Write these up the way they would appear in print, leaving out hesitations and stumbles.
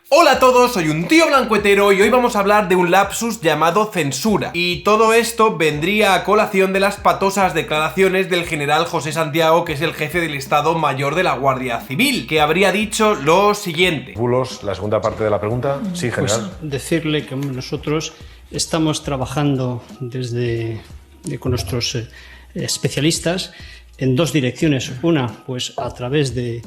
Hola a todos, soy un tío blancuetero y hoy vamos a hablar de un lapsus llamado censura. Y todo esto vendría a colación de las patosas declaraciones del general José Santiago, que es el jefe del Estado Mayor de la Guardia Civil, que habría dicho lo siguiente. Bulos, la segunda parte de la pregunta. Sí, general. Pues decirle que nosotros estamos trabajando con nuestros especialistas en dos direcciones. Una, pues a través de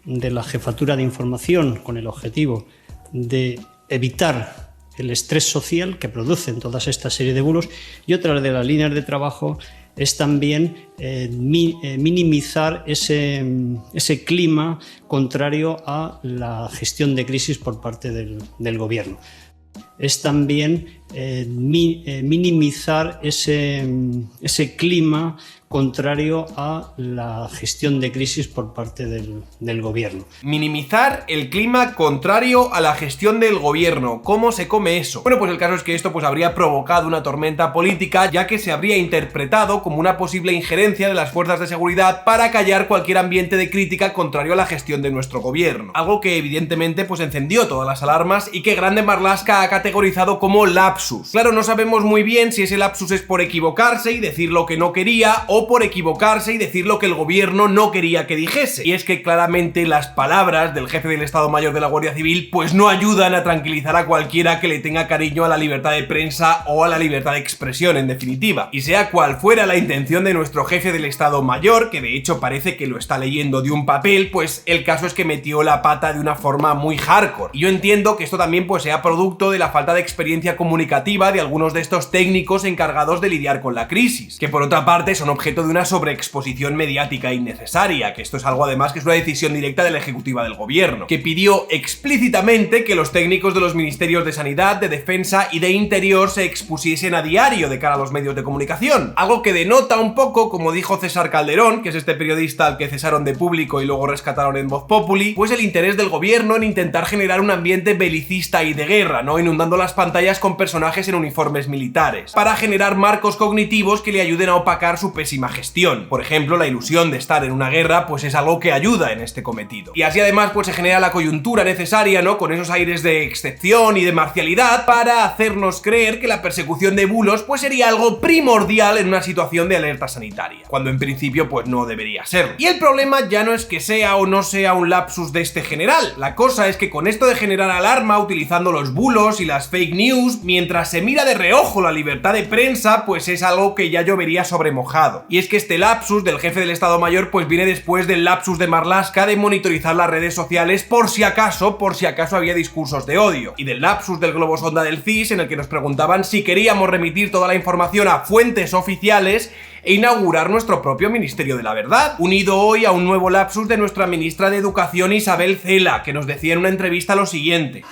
la jefatura de información, con el objetivo de evitar el estrés social que producen todas esta serie de bulos, y otra de las líneas de trabajo es también minimizar ese clima contrario a la gestión de crisis por parte del gobierno. Es también minimizar ese clima contrario a la gestión de crisis por parte del gobierno. Minimizar el clima contrario a la gestión del gobierno. ¿Cómo se come eso? Bueno, pues el caso es que esto habría provocado una tormenta política, ya que se habría interpretado como una posible injerencia de las fuerzas de seguridad para callar cualquier ambiente de crítica contrario a la gestión de nuestro gobierno. Algo que evidentemente encendió todas las alarmas y que Grande Marlaska ha categorizado como lapsus. Claro, no sabemos muy bien si ese lapsus es por equivocarse y decir lo que no quería, o por equivocarse y decir lo que el gobierno no quería que dijese. Y es que claramente las palabras del jefe del Estado Mayor de la Guardia Civil pues no ayudan a tranquilizar a cualquiera que le tenga cariño a la libertad de prensa o a la libertad de expresión, en definitiva. Y sea cual fuera la intención de nuestro jefe del Estado Mayor, que de hecho parece que lo está leyendo de un papel, pues el caso es que metió la pata de una forma muy hardcore. Y yo entiendo que esto también sea producto de la falta de experiencia comunicativa de algunos de estos técnicos encargados de lidiar con la crisis, que por otra parte son objeto de una sobreexposición mediática innecesaria, que esto es algo además que es una decisión directa de la ejecutiva del gobierno, que pidió explícitamente que los técnicos de los ministerios de Sanidad, de Defensa y de Interior se expusiesen a diario de cara a los medios de comunicación, algo que denota un poco, como dijo César Calderón, que es este periodista al que cesaron de Público y luego rescataron en Voz Populi, pues el interés del gobierno en intentar generar un ambiente belicista y de guerra, ¿no? Inundando las pantallas con personajes en uniformes militares, para generar marcos cognitivos que le ayuden a opacar su pésima gestión. Por ejemplo, la ilusión de estar en una guerra pues es algo que ayuda en este cometido. Y así además se genera la coyuntura necesaria, ¿no? Con esos aires de excepción y de marcialidad para hacernos creer que la persecución de bulos pues sería algo primordial en una situación de alerta sanitaria, cuando en principio pues no debería serlo. Y el problema ya no es que sea o no sea un lapsus de este general. La cosa es que con esto de generar alarma utilizando los bulos y las fake news, mientras se mira de reojo la libertad de prensa, pues es algo que ya llovería sobre mojado. Y es que este lapsus del jefe del Estado Mayor pues viene después del lapsus de Marlaska de monitorizar las redes sociales por si acaso había discursos de odio, y del lapsus del globo sonda del CIS en el que nos preguntaban si queríamos remitir toda la información a fuentes oficiales e inaugurar nuestro propio Ministerio de la Verdad, unido hoy a un nuevo lapsus de nuestra ministra de Educación Isabel Cela, que nos decía en una entrevista lo siguiente.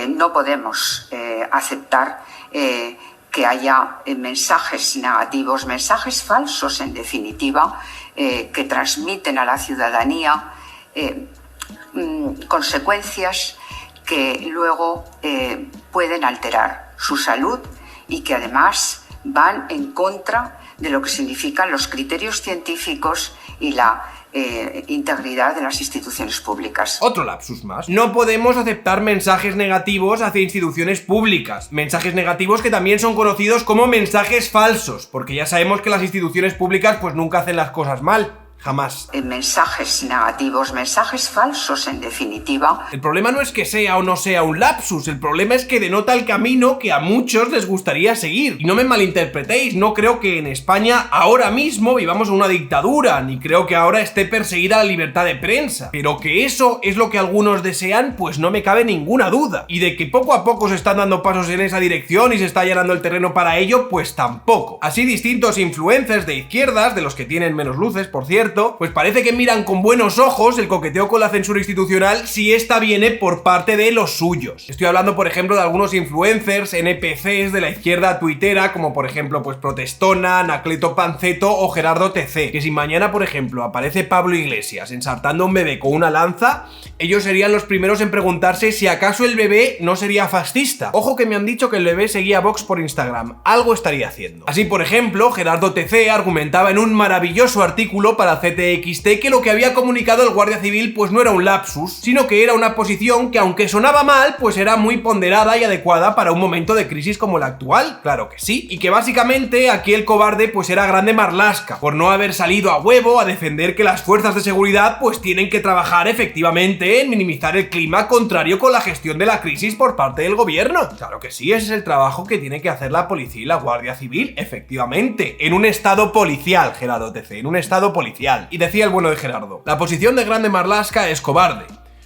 No podemos aceptar que haya mensajes negativos, mensajes falsos en definitiva, que transmiten a la ciudadanía consecuencias que luego pueden alterar su salud y que además van en contra de lo que significan los criterios científicos y la integridad de las instituciones públicas. Otro lapsus más. No podemos aceptar mensajes negativos hacia instituciones públicas. Mensajes negativos que también son conocidos como mensajes falsos, porque ya sabemos que las instituciones públicas pues nunca hacen las cosas mal. Jamás. Mensajes negativos, mensajes falsos en definitiva. El problema no es que sea o no sea un lapsus, el problema es que denota el camino que a muchos les gustaría seguir. Y no me malinterpretéis, no creo que en España ahora mismo vivamos en una dictadura, ni creo que ahora esté perseguida la libertad de prensa. Pero que eso es lo que algunos desean, pues no me cabe ninguna duda. Y de que poco a poco se están dando pasos en esa dirección y se está allanando el terreno para ello, pues tampoco. Así distintos influencers de izquierdas, de los que tienen menos luces, por cierto, pues parece que miran con buenos ojos el coqueteo con la censura institucional si esta viene por parte de los suyos. Estoy hablando, por ejemplo, de algunos influencers, NPCs de la izquierda tuitera, como por ejemplo, pues Protestona, Anacleto Panceto o Gerardo TC, que si mañana, por ejemplo, aparece Pablo Iglesias ensartando a un bebé con una lanza, ellos serían los primeros en preguntarse si acaso el bebé no sería fascista. Ojo que me han dicho que el bebé seguía a Vox por Instagram, algo estaría haciendo. Así, por ejemplo, Gerardo TC argumentaba en un maravilloso artículo para la CTXT que lo que había comunicado el guardia civil pues no era un lapsus, sino que era una posición que, aunque sonaba mal, pues era muy ponderada y adecuada para un momento de crisis como el actual, claro que sí, y que básicamente aquí el cobarde pues era Grande Marlaska, por no haber salido a huevo a defender que las fuerzas de seguridad pues tienen que trabajar efectivamente en minimizar el clima contrario con la gestión de la crisis por parte del gobierno. Claro que sí, ese es el trabajo que tiene que hacer la policía y la guardia civil, efectivamente, en un estado policial, Gerardo TC, en un estado policial. Y decía el bueno de Gerardo, la posición de Grande Marlaska es cobarde.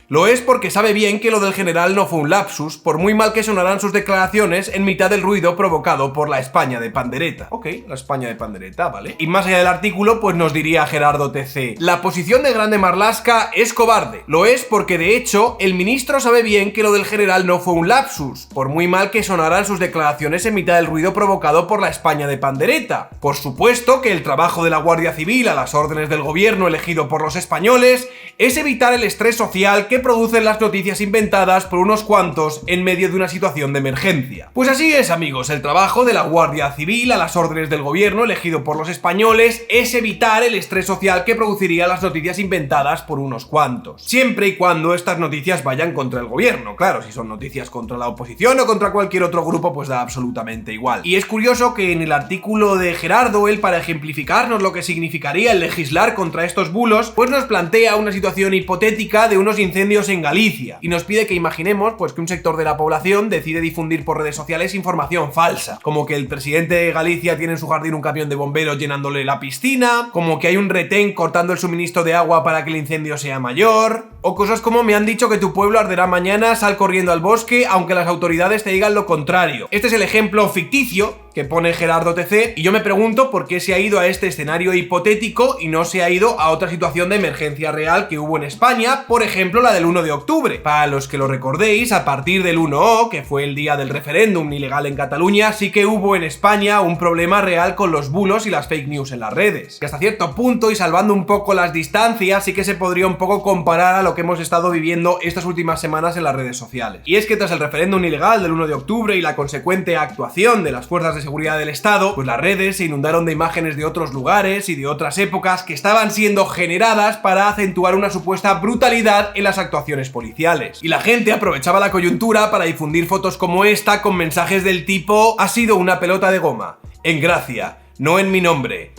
Lo es porque sabe bien que lo del general no fue un lapsus, por muy mal que sonaran sus declaraciones en mitad del ruido provocado por la España de pandereta. Ok, la España de pandereta, ¿vale? Y más allá del artículo, pues nos diría Gerardo TC, la posición de Grande Marlaska es cobarde. Lo es porque, de hecho, el ministro sabe bien que lo del general no fue un lapsus, por muy mal que sonaran sus declaraciones en mitad del ruido provocado por la España de pandereta. Por supuesto que el trabajo de la Guardia Civil a las órdenes del gobierno elegido por los españoles es evitar el estrés social que producen las noticias inventadas por unos cuantos en medio de una situación de emergencia. Pues así es, amigos, el trabajo de la Guardia Civil a las órdenes del gobierno elegido por los españoles es evitar el estrés social que produciría las noticias inventadas por unos cuantos. Siempre y cuando estas noticias vayan contra el gobierno, claro, si son noticias contra la oposición o contra cualquier otro grupo, pues da absolutamente igual. Y es curioso que en el artículo de Gerardo, él, para ejemplificarnos lo que significaría el legislar contra estos bulos, pues nos plantea una situación hipotética de unos incendios en Galicia y nos pide que imaginemos pues que un sector de la población decide difundir por redes sociales información falsa, como que el presidente de Galicia tiene en su jardín un camión de bomberos llenándole la piscina, como que hay un retén cortando el suministro de agua para que el incendio sea mayor, o cosas como me han dicho que tu pueblo arderá mañana, sal corriendo al bosque aunque las autoridades te digan lo contrario. Este es el ejemplo ficticio que pone Gerardo TC y yo me pregunto por qué se ha ido a este escenario hipotético y no se ha ido a otra situación de emergencia real que hubo en España, por ejemplo la del 1 de octubre. Para los que lo recordéis, a partir del 1O, que fue el día del referéndum ilegal en Cataluña, sí que hubo en España un problema real con los bulos y las fake news en las redes. Que hasta cierto punto, y salvando un poco las distancias, sí que se podría un poco comparar a lo que hemos estado viviendo estas últimas semanas en las redes sociales. Y es que tras el referéndum ilegal del 1 de octubre y la consecuente actuación de las fuerzas de seguridad del Estado, pues las redes se inundaron de imágenes de otros lugares y de otras épocas que estaban siendo generadas para acentuar una supuesta brutalidad en las actuaciones policiales. Y la gente aprovechaba la coyuntura para difundir fotos como esta con mensajes del tipo: ha sido una pelota de goma, en Gracia, no en mi nombre,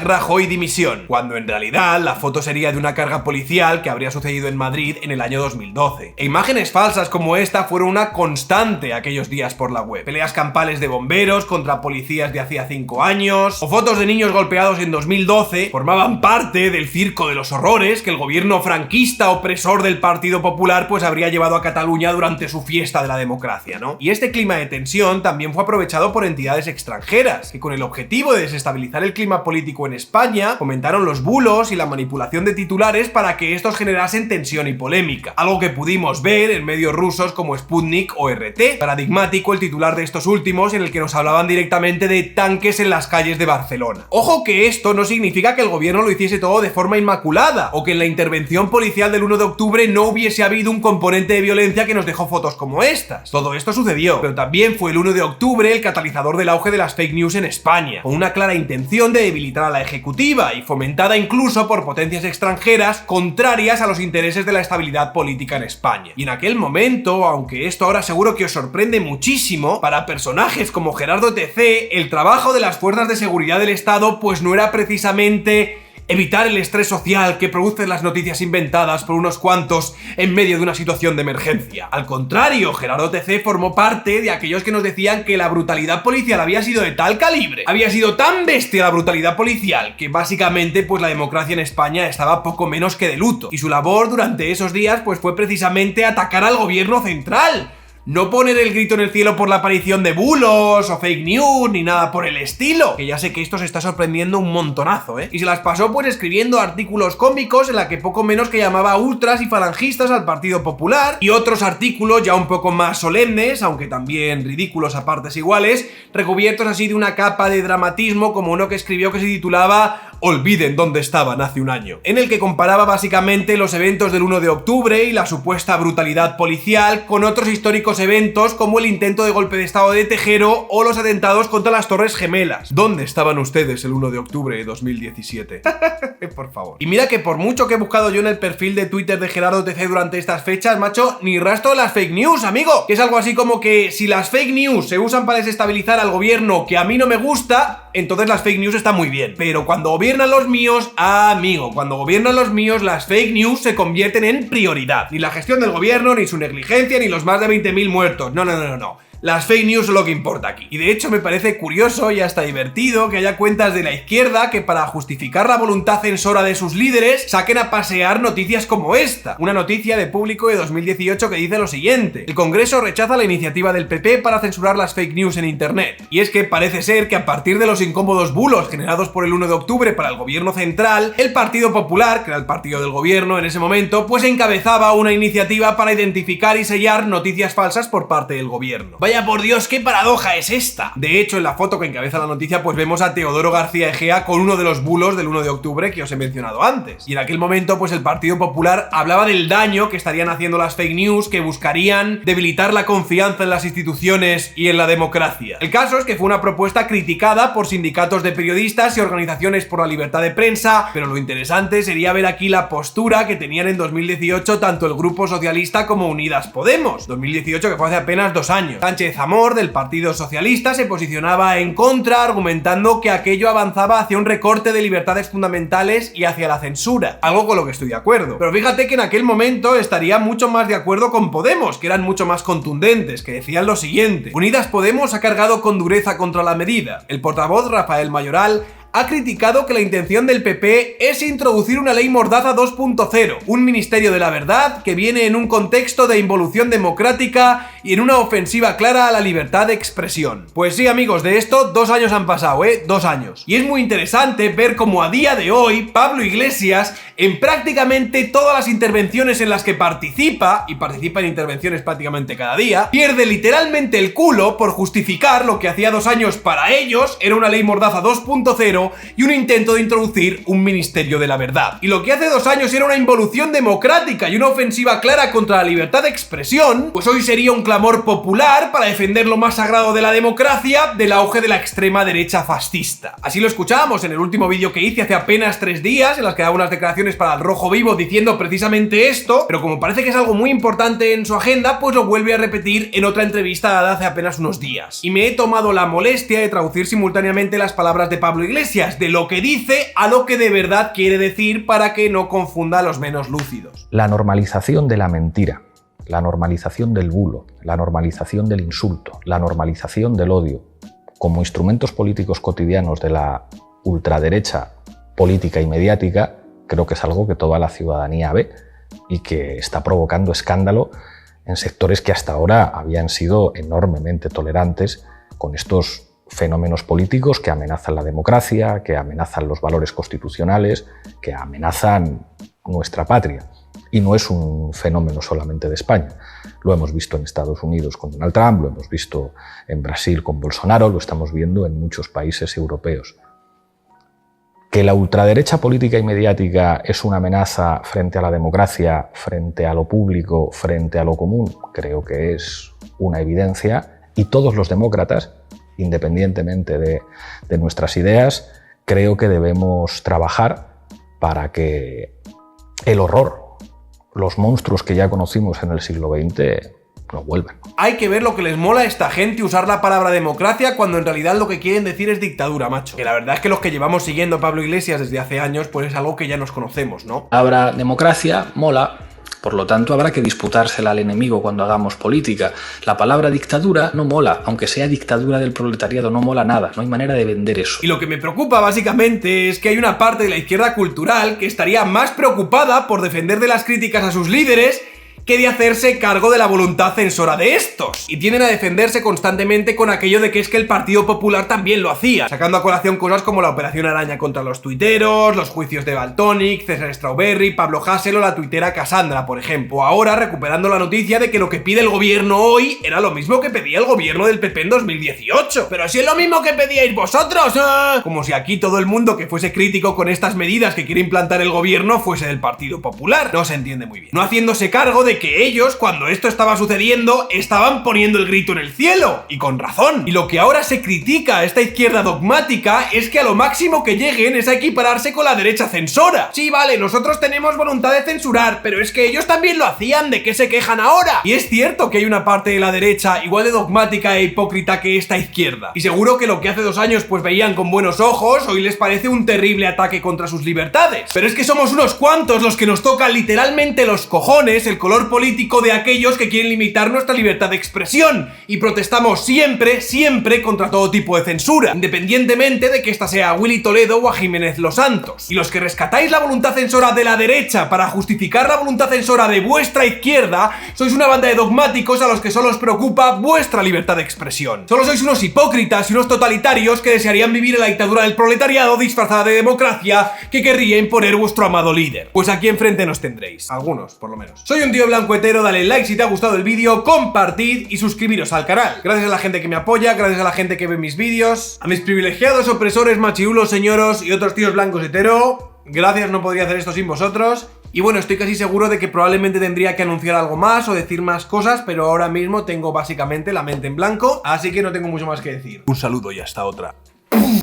#Rajoy dimisión, cuando en realidad la foto sería de una carga policial que habría sucedido en Madrid en el año 2012. E imágenes falsas como esta fueron una constante aquellos días por la web. Peleas campales de bomberos contra policías de hacía 5 años, o fotos de niños golpeados en 2012, formaban parte del circo de los horrores que el gobierno franquista opresor del Partido Popular pues habría llevado a Cataluña durante su fiesta de la democracia, ¿no? Y este clima de tensión también fue aprovechado por entidades extranjeras, que con el objetivo de desestabilizar el clima político en España, fomentaron los bulos y la manipulación de titulares para que estos generasen tensión y polémica, algo que pudimos ver en medios rusos como Sputnik o RT. Paradigmático el titular de estos últimos, en el que nos hablaban directamente de tanques en las calles de Barcelona. Ojo que esto no significa que el gobierno lo hiciese todo de forma inmaculada, o que en la intervención policial del 1 de octubre no hubiese habido un componente de violencia que nos dejó fotos como estas. Todo esto sucedió, pero también fue el 1 de octubre el catalizador del auge de las fake news en España, con una clara intención de debilitar a la ejecutiva y fomentada incluso por potencias extranjeras contrarias a los intereses de la estabilidad política en España. Y en aquel momento, aunque esto ahora seguro que os sorprende muchísimo, para personajes como Gerardo TC, el trabajo de las fuerzas de seguridad del Estado pues no era precisamente evitar el estrés social que producen las noticias inventadas por unos cuantos en medio de una situación de emergencia. Al contrario, Gerardo TC formó parte de aquellos que nos decían que la brutalidad policial había sido de tal calibre, había sido tan bestia la brutalidad policial, que básicamente pues la democracia en España estaba poco menos que de luto. Y su labor durante esos días pues fue precisamente atacar al gobierno central. No poner el grito en el cielo por la aparición de bulos o fake news ni nada por el estilo, que ya sé que esto se está sorprendiendo un montonazo, y se las pasó pues escribiendo artículos cómicos en la que poco menos que llamaba ultras y falangistas al Partido Popular, y otros artículos ya un poco más solemnes, aunque también ridículos a partes iguales, recubiertos así de una capa de dramatismo, como uno que escribió que se titulaba olviden dónde estaban hace un año, en el que comparaba básicamente los eventos del 1 de octubre y la supuesta brutalidad policial con otros históricos eventos como el intento de golpe de estado de Tejero o los atentados contra las Torres Gemelas. ¿Dónde estaban ustedes el 1 de octubre de 2017? Por favor. Y mira que por mucho que he buscado yo en el perfil de Twitter de Gerardo TC durante estas fechas, macho, ni rastro de las fake news, amigo. Que es algo así como que si las fake news se usan para desestabilizar al gobierno que a mí no me gusta, entonces las fake news están muy bien. Pero cuando gobiernan los míos, amigo, cuando gobiernan los míos, las fake news se convierten en prioridad. Ni la gestión del gobierno, ni su negligencia, ni los más de 20.000 muertos. No. Las fake news son lo que importa aquí. Y de hecho me parece curioso y hasta divertido que haya cuentas de la izquierda que para justificar la voluntad censora de sus líderes saquen a pasear noticias como esta. Una noticia de Público de 2018 que dice lo siguiente: el Congreso rechaza la iniciativa del PP para censurar las fake news en internet. Y es que parece ser que a partir de los incómodos bulos generados por el 1 de octubre para el gobierno central, el Partido Popular, que era el partido del gobierno en ese momento, pues encabezaba una iniciativa para identificar y sellar noticias falsas por parte del gobierno. Vaya por Dios, qué paradoja es esta. De hecho, en la foto que encabeza la noticia, pues vemos a Teodoro García Egea con uno de los bulos del 1 de octubre que os he mencionado antes. Y en aquel momento, pues el Partido Popular hablaba del daño que estarían haciendo las fake news, que buscarían debilitar la confianza en las instituciones y en la democracia. El caso es que fue una propuesta criticada por sindicatos de periodistas y organizaciones por la libertad de prensa, pero lo interesante sería ver aquí la postura que tenían en 2018 tanto el Grupo Socialista como Unidas Podemos. 2018, que fue hace apenas 2 años. Sánchez Amor, del Partido Socialista, se posicionaba en contra, argumentando que aquello avanzaba hacia un recorte de libertades fundamentales y hacia la censura, algo con lo que estoy de acuerdo. Pero fíjate que en aquel momento estaría mucho más de acuerdo con Podemos, que eran mucho más contundentes, que decían lo siguiente: Unidas Podemos ha cargado con dureza contra la medida. El portavoz Rafael Mayoral ha criticado que la intención del PP es introducir una ley Mordaza 2.0, un ministerio de la verdad que viene en un contexto de involución democrática y en una ofensiva clara a la libertad de expresión. Pues sí, amigos, de esto 2 años han pasado, 2 años. Y es muy interesante ver cómo a día de hoy Pablo Iglesias, en prácticamente todas las intervenciones en las que participa, y participa en intervenciones prácticamente cada día, pierde literalmente el culo por justificar lo que hacía 2 años para ellos era una ley Mordaza 2.0 y un intento de introducir un ministerio de la verdad. Y lo que hace 2 años era una involución democrática y una ofensiva clara contra la libertad de expresión, pues hoy sería un clamor popular para defender lo más sagrado de la democracia del auge de la extrema derecha fascista. Así lo escuchábamos en el último vídeo que hice hace apenas 3 días, en las que daba unas declaraciones para el Rojo Vivo diciendo precisamente esto, pero como parece que es algo muy importante en su agenda, pues lo vuelve a repetir en otra entrevista dada hace apenas unos días. Y me he tomado la molestia de traducir simultáneamente las palabras de Pablo Iglesias, de lo que dice a lo que de verdad quiere decir, para que no confunda a los menos lúcidos. La normalización de la mentira, la normalización del bulo, la normalización del insulto, la normalización del odio, como instrumentos políticos cotidianos de la ultraderecha política y mediática, creo que es algo que toda la ciudadanía ve y que está provocando escándalo en sectores que hasta ahora habían sido enormemente tolerantes con estos fenómenos políticos que amenazan la democracia, que amenazan los valores constitucionales, que amenazan nuestra patria. Y no es un fenómeno solamente de España. Lo hemos visto en Estados Unidos con Donald Trump, lo hemos visto en Brasil con Bolsonaro, lo estamos viendo en muchos países europeos. Que la ultraderecha política y mediática es una amenaza frente a la democracia, frente a lo público, frente a lo común, creo que es una evidencia, y todos los demócratas, independientemente de nuestras ideas, creo que debemos trabajar para que el horror, los monstruos que ya conocimos en el siglo XX, no vuelvan. Hay que ver lo que les mola a esta gente usar la palabra democracia cuando en realidad lo que quieren decir es dictadura, macho. Que la verdad es que los que llevamos siguiendo a Pablo Iglesias desde hace años, pues es algo que ya nos conocemos, ¿no? Habrá democracia, mola. Por lo tanto, habrá que disputársela al enemigo cuando hagamos política. La palabra dictadura no mola, aunque sea dictadura del proletariado, no mola nada, no hay manera de vender eso. Y lo que me preocupa básicamente es que hay una parte de la izquierda cultural que estaría más preocupada por defender de las críticas a sus líderes que de hacerse cargo de la voluntad censora de estos. Y tienden a defenderse constantemente con aquello de que es que el Partido Popular también lo hacía, sacando a colación cosas como la Operación Araña contra los tuiteros, los juicios de Valtonyc, César Strawberry, Pablo Hasél o la tuitera Cassandra, por ejemplo. O ahora recuperando la noticia de que lo que pide el gobierno hoy era lo mismo que pedía el gobierno del PP en 2018. Pero si es lo mismo que pedíais vosotros, ¿eh? Como si aquí todo el mundo que fuese crítico con estas medidas que quiere implantar el gobierno fuese del Partido Popular. No se entiende muy bien. No haciéndose cargo de que ellos, cuando esto estaba sucediendo, estaban poniendo el grito en el cielo. Y con razón. Y lo que ahora se critica a esta izquierda dogmática es que a lo máximo que lleguen es a equipararse con la derecha censora. Sí, vale, nosotros tenemos voluntad de censurar, pero es que ellos también lo hacían, ¿de qué se quejan ahora? Y es cierto que hay una parte de la derecha igual de dogmática e hipócrita que esta izquierda. Y seguro que lo que hace 2 años pues veían con buenos ojos, hoy les parece un terrible ataque contra sus libertades. Pero es que somos unos cuantos los que nos tocan literalmente los cojones el color político de aquellos que quieren limitar nuestra libertad de expresión. Y protestamos siempre, siempre contra todo tipo de censura, independientemente de que esta sea a Willy Toledo o a Jiménez Los Santos. Y los que rescatáis la voluntad censora de la derecha para justificar la voluntad censora de vuestra izquierda, sois una banda de dogmáticos a los que solo os preocupa vuestra libertad de expresión. Solo sois unos hipócritas y unos totalitarios que desearían vivir en la dictadura del proletariado disfrazada de democracia que querría imponer vuestro amado líder. Pues aquí enfrente nos tendréis, algunos por lo menos. Soy un tío blanco hetero, dale like si te ha gustado el vídeo, compartid y suscribiros al canal. Gracias a la gente que me apoya, gracias a la gente que ve mis vídeos, a mis privilegiados opresores machiulos señoros y otros tíos blancos hetero, gracias, no podría hacer esto sin vosotros. Y bueno, estoy casi seguro de que probablemente tendría que anunciar algo más o decir más cosas, pero ahora mismo tengo básicamente la mente en blanco, así que no tengo mucho más que decir. Un saludo y hasta otra.